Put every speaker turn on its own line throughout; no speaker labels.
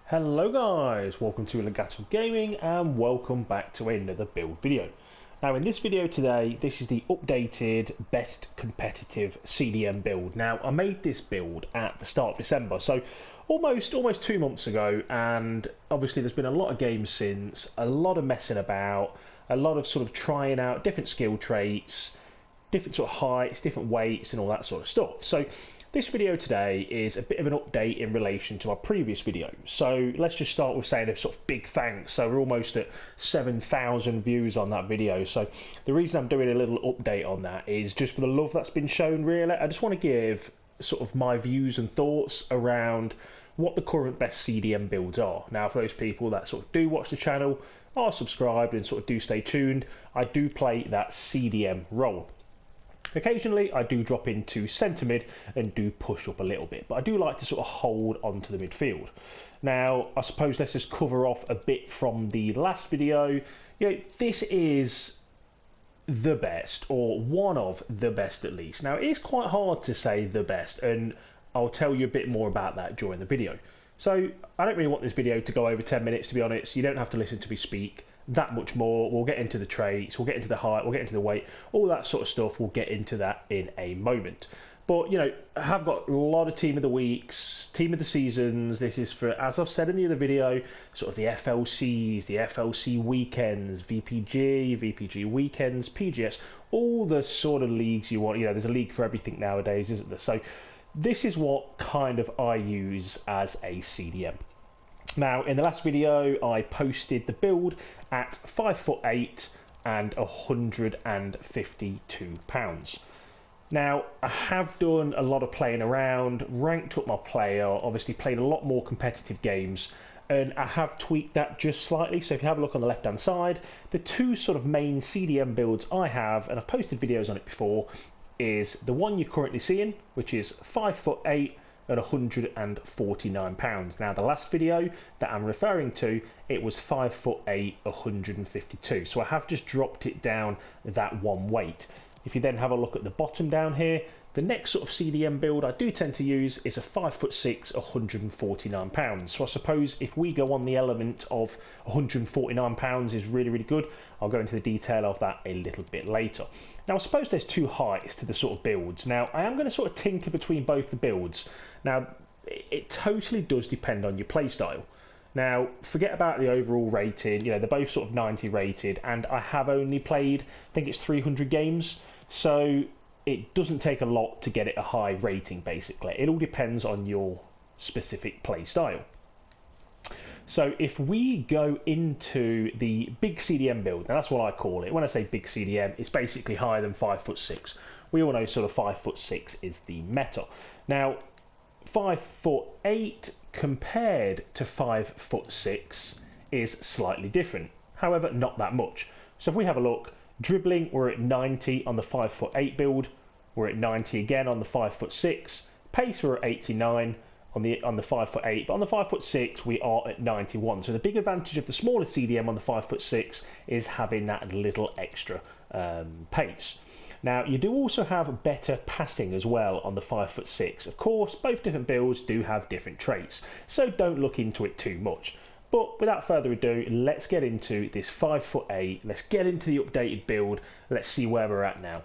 Hello guys, welcome to Legatum Gaming and welcome back to another build video. Now in this video today, this is the updated best competitive CDM build. Now I made this build at the start of December, so almost 2 months ago, and obviously there's been a lot of games since, a lot of messing about, a lot of sort of trying out different skill traits, different sort of heights, different weights and all that sort of stuff. So this video today is a bit of an update in relation to our previous video. So let's just start with saying a sort of big thanks. So we're almost at 7,000 views on that video. So the reason I'm doing a little update on that is just for the love that's been shown, really. I just want to give sort of my views and thoughts around what the current best CDM builds are. Now for those people that sort of do watch the channel, are subscribed and sort of do stay tuned, I do play that CDM role. Occasionally I do drop into centre mid and do push up a little bit, but I do like to sort of hold on to the midfield. Now I suppose let's just cover off a bit from the last video. You know, this is the best, or one of the best at least. Now it is quite hard to say the best, and I'll tell you a bit more about that during the video. So I don't really want this video to go over 10 minutes, to be honest. You don't have to listen to me speak that much more. We'll get into the traits, we'll get into the height, we'll get into the weight, all that sort of stuff. We'll get into that in a moment. But you know, I have got a lot of team of the weeks, team of the seasons. This is for, as I've said in the other video, sort of the FLCs, the FLC weekends, VPG weekends, PGS, all the sort of leagues you want. You know, there's a league for everything nowadays, isn't there? So this is what kind of I use as a CDM. Now in the last video I posted the build at 5'8" and £152. Now I have done a lot of playing around, ranked up my player, obviously played a lot more competitive games, and I have tweaked that just slightly. So if you have a look on the left hand side, the two sort of main CDM builds I have, and I've posted videos on it before, is the one you're currently seeing, which is 5'8" at £149. Now the last video that I'm referring to, it was 5'8", 152. So I have just dropped it down that one weight. If you then have a look at the bottom down here, the next sort of CDM build I do tend to use is a 5'6", £149. So I suppose if we go on the element of £149 is really good, I'll go into the detail of that a little bit later. Now I suppose there's two heights to the sort of builds. Now I am going to sort of tinker between both the builds. Now it totally does depend on your playstyle. Now forget about the overall rating, you know, they're both sort of 90 rated, and I have only played, I think it's 300 games, so it doesn't take a lot to get it a high rating basically. It all depends on your specific play style. So if we go into the big CDM build, now that's what I call it. When I say big CDM, it's basically higher than 5'6". We all know sort of 5'6" is the meta. Now 5'8" compared to 5'6" is slightly different. However, not that much. So if we have a look, dribbling, we're at 90 on the 5'8" build. We're at 90 again on the 5'6". Pace, we're at 89 on the 5'8", but on the 5'6" we are at 91. So the big advantage of the smaller CDM on the 5'6" is having that little extra pace. Now you do also have better passing as well on the 5'6". Of course, both different builds do have different traits, so don't look into it too much. But without further ado, let's get into this 5'8". Let's get into the updated build. Let's see where we're at now.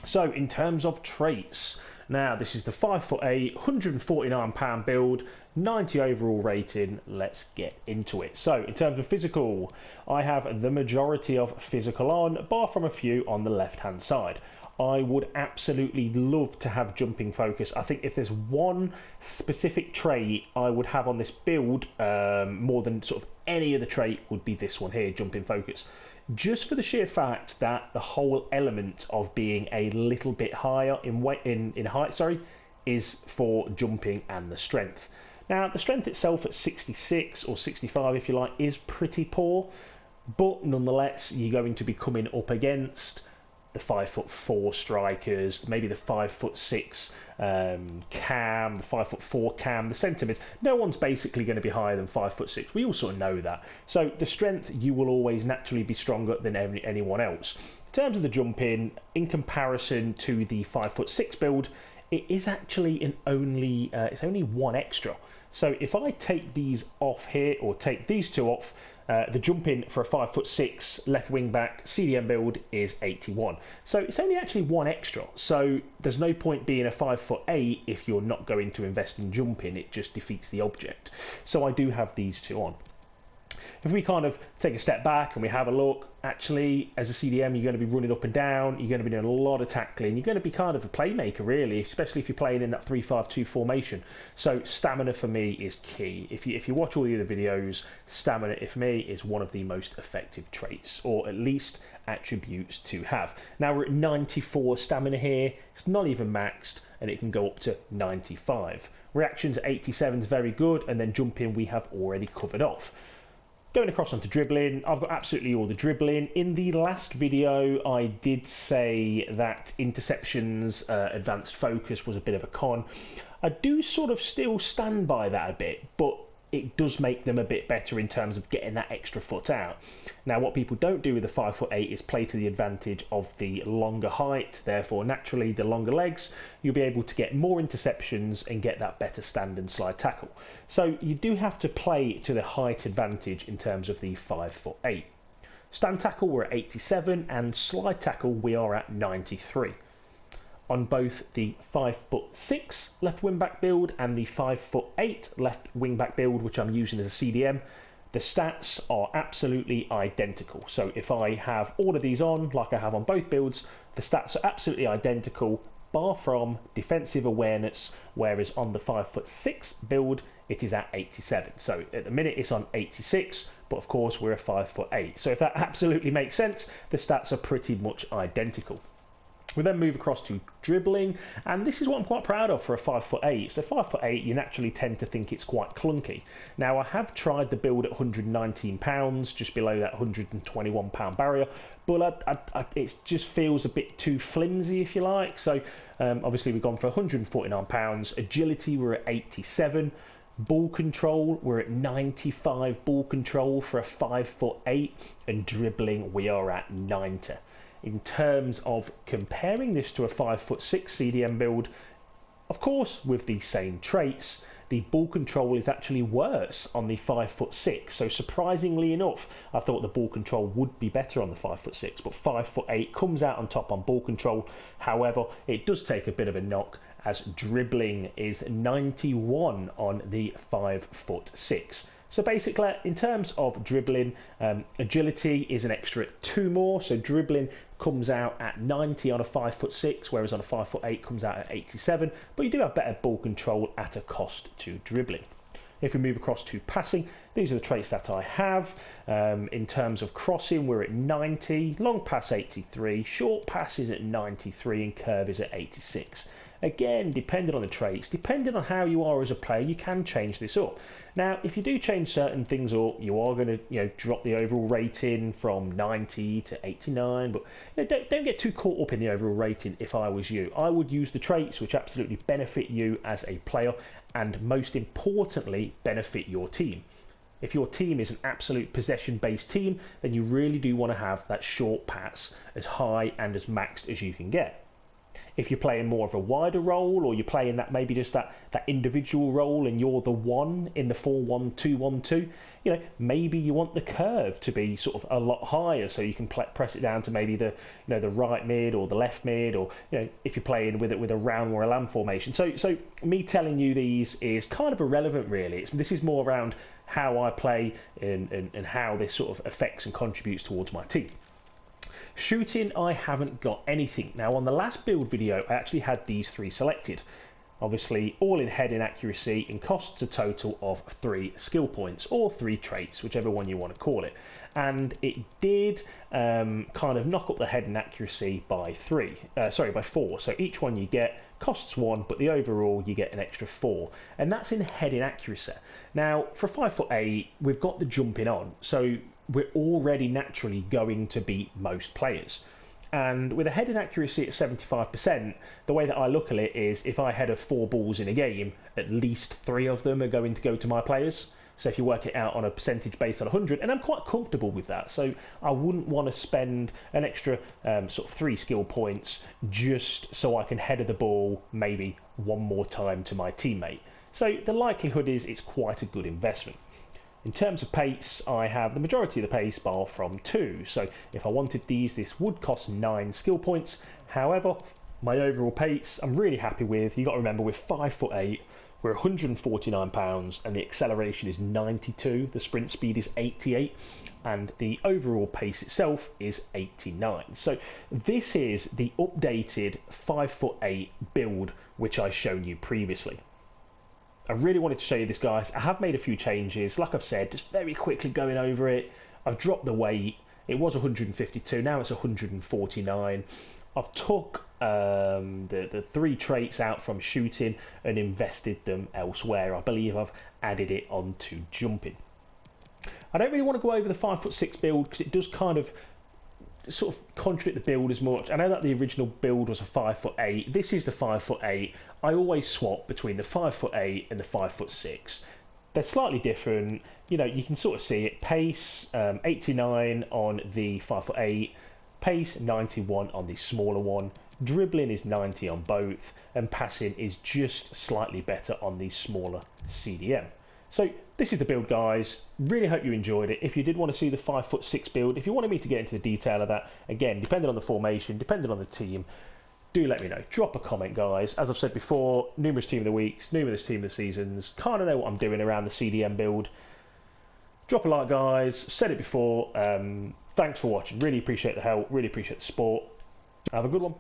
So in terms of traits, now this is the 5'8", £149 build, 90 overall rating. Let's get into it. So in terms of physical, I have the majority of physical on, bar from a few on the left hand side. I would absolutely love to have jumping focus. I think if there's one specific trait I would have on this build more than sort of any other trait, would be this one here, jumping focus. Just for the sheer fact that the whole element of being a little bit higher in weight, in height, sorry, is for jumping and the strength. Now the strength itself at 66 or 65 if you like is pretty poor, but nonetheless you're going to be coming up against the 5'4" strikers, maybe the 5'6" cam, the 5'4" cam, the centre mids. No one's basically going to be higher than 5'6". We all sort of know that. So the strength, you will always naturally be stronger than anyone else. In terms of the jumping, in comparison to the 5'6" build, it is actually it's only one extra. So if I take these off here, or take these two off, the jumping for a 5'6" left wing back CDM build is 81. So it's only actually one extra. So there's no point being a 5'8" if you're not going to invest in jumping. It just defeats the object. So I do have these two on. If we kind of take a step back and we have a look, actually, as a CDM, you're going to be running up and down, you're going to be doing a lot of tackling, you're going to be kind of a playmaker, really, especially if you're playing in that 3-5-2 formation. So stamina for me is key. If you watch all the other videos, stamina, for me, is one of the most effective traits, or at least attributes to have. Now we're at 94 stamina here, it's not even maxed, and it can go up to 95. Reactions at 87 is very good, and then jumping we have already covered off. Going across onto dribbling, I've got absolutely all the dribbling. In the last video, I did say that interceptions, advanced focus was a bit of a con. I do sort of still stand by that a bit, but it does make them a bit better in terms of getting that extra foot out. Now, what people don't do with the 5'8" is play to the advantage of the longer height, therefore naturally the longer legs, you'll be able to get more interceptions and get that better stand and slide tackle. So you do have to play to the height advantage in terms of the 5'8". Stand tackle we're at 87 and slide tackle we are at 93. On both the 5'6" left wing back build and the 5'8" left wing back build, which I'm using as a CDM, the stats are absolutely identical. So if I have all of these on, like I have on both builds, the stats are absolutely identical, bar from defensive awareness, whereas on the 5'6" build, it is at 87. So at the minute it's on 86, but of course we're a 5'8". So if that absolutely makes sense, the stats are pretty much identical. We then move across to dribbling, and this is what I'm quite proud of for a 5'8". So 5'8", you naturally tend to think it's quite clunky. Now I have tried the build at £119, just below that £121 barrier, but it just feels a bit too flimsy, if you like. So obviously we've gone for £149. Agility, we're at 87. Ball control, we're at 95 ball control for a 5'8", and dribbling, we are at 90. In terms of comparing this to a 5'6" CDM build, of course with the same traits, the ball control is actually worse on the 5'6". So surprisingly enough, I thought the ball control would be better on the 5'6", but 5'8" comes out on top on ball control. However, it does take a bit of a knock, as dribbling is 91 on the 5'6". So basically, in terms of dribbling, agility is an extra 2 more. So dribbling comes out at 90 on a 5'6", whereas on a 5'8" comes out at 87. But you do have better ball control at a cost to dribbling. If we move across to passing, these are the traits that I have. In terms of crossing, we're at 90, long pass 83, short pass is at 93, and curve is at 86. Again, depending on the traits, depending on how you are as a player, you can change this up. Now, if you do change certain things up, you are going to, drop the overall rating from 90 to 89. But don't get too caught up in the overall rating. If I was you, I would use the traits which absolutely benefit you as a player, and most importantly, benefit your team. If your team is an absolute possession-based team, then you really do want to have that short pass as high and as maxed as you can get. If you're playing more of a wider role, or you're playing that maybe just that individual role and you're the one in the 4-1-2-1-2, maybe you want the curve to be sort of a lot higher, so you can press it down to maybe the the right mid or the left mid, or if you're playing with a round or a lamb formation. So me telling you these is kind of irrelevant, really. This is more around how I play and how this sort of affects and contributes towards my team. Shooting, I haven't got anything. Now, on the last build video, I actually had these 3 selected. Obviously, all in head and accuracy, and costs a total of 3 skill points, or 3 traits, whichever one you want to call it. And it did kind of knock up the head and accuracy by 4. So each one you get costs 1, but the overall you get an extra 4. And that's in head and accuracy. Now, for a 5'8", we've got the jumping on, so we're already naturally going to beat most players. And with a head and accuracy at 75%, the way that I look at it is, if I head 4 balls in a game, at least 3 of them are going to go to my players. So if you work it out on a percentage based on 100, and I'm quite comfortable with that. So I wouldn't want to spend an extra sort of 3 skill points just so I can header the ball maybe one more time to my teammate. So the likelihood is it's quite a good investment. In terms of pace, I have the majority of the pace bar from 2. So if I wanted these, this would cost 9 skill points. However, my overall pace, I'm really happy with. You've got to remember, we're 5'8", we're 149 pounds, and the acceleration is 92. The sprint speed is 88, and the overall pace itself is 89. So this is the updated 5'8" build, which I've shown you previously. I really wanted to show you this, guys. I have made a few changes. Like I've said, just very quickly going over it. I've dropped the weight. It was 152, now it's 149. I've took the 3 traits out from shooting and invested them elsewhere. I believe I've added it onto jumping. I don't really want to go over the 5'6" build because it does kind of sort of contradict the build as much. I know that the original build was a 5'8". This is the 5'8". I always swap between the 5'8" and the 5'6". They're slightly different. You know, you can sort of see it. Pace 89 on the 5'8", pace 91 on the smaller one. Dribbling is 90 on both, and passing is just slightly better on the smaller CDM. So this is the build, guys. Really hope you enjoyed it. If you did want to see the 5'6" build, if you wanted me to get into the detail of that, again, depending on the formation, depending on the team, do let me know. Drop a comment, guys. As I've said before, numerous team of the weeks, numerous team of the seasons. Kind of know what I'm doing around the CDM build. Drop a like, guys. Said it before. Thanks for watching. Really appreciate the help. Really appreciate the support. Have a good one.